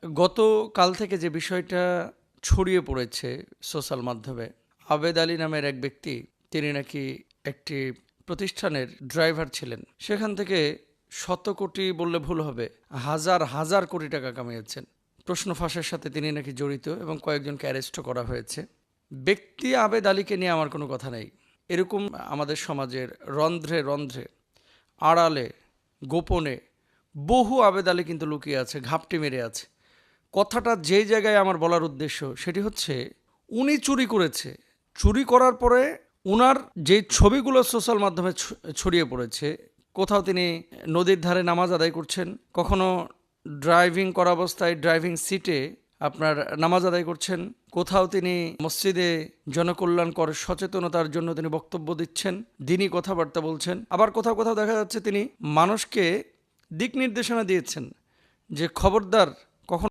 গতকাল থেকে যে বিষয়টা ছড়িয়ে পড়েছে সোশ্যাল মাধ্যমে, আবেদ আলী নামের এক ব্যক্তি, তিনি নাকি একটি প্রতিষ্ঠানের ড্রাইভার ছিলেন, সেখান থেকে শত কোটি বললে ভুল হবে, হাজার হাজার কোটি টাকা কামিয়েছেন। প্রশ্ন ফাঁসের সাথে তিনি নাকি জড়িত এবং কয়েকজনকে অ্যারেস্টও করা হয়েছে। ব্যক্তি আবেদ আলীকে নিয়ে আমার কোনো কথা নেই। এরকম আমাদের সমাজের রন্ধ্রে রন্ধ্রে, আড়ালে, গোপনে বহু আবেদ আলী কিন্তু লুকিয়ে আছে, ঘাপটি মেরে আছে। কথাটা যেই জায়গায় আমার বলার উদ্দেশ্য সেটি হচ্ছে, উনি চুরি করেছে। চুরি করার পরে উনার যে ছবিগুলো সোশ্যাল মাধ্যমে ছড়িয়ে পড়েছে, কোথাও তিনি নদীর ধারে নামাজ আদায় করছেন, কখনো ড্রাইভিং করা অবস্থায় ড্রাইভিং সিটে আপনার নামাজ আদায় করছেন, কোথাও তিনি মসজিদে জনকল্যাণকর সচেতনতার জন্য তিনি বক্তব্য দিচ্ছেন, দিনই কথাবার্তা বলছেন। আবার কোথাও কোথাও দেখা যাচ্ছে তিনি মানুষকে দিক নির্দেশনা দিয়েছেন যে খবরদার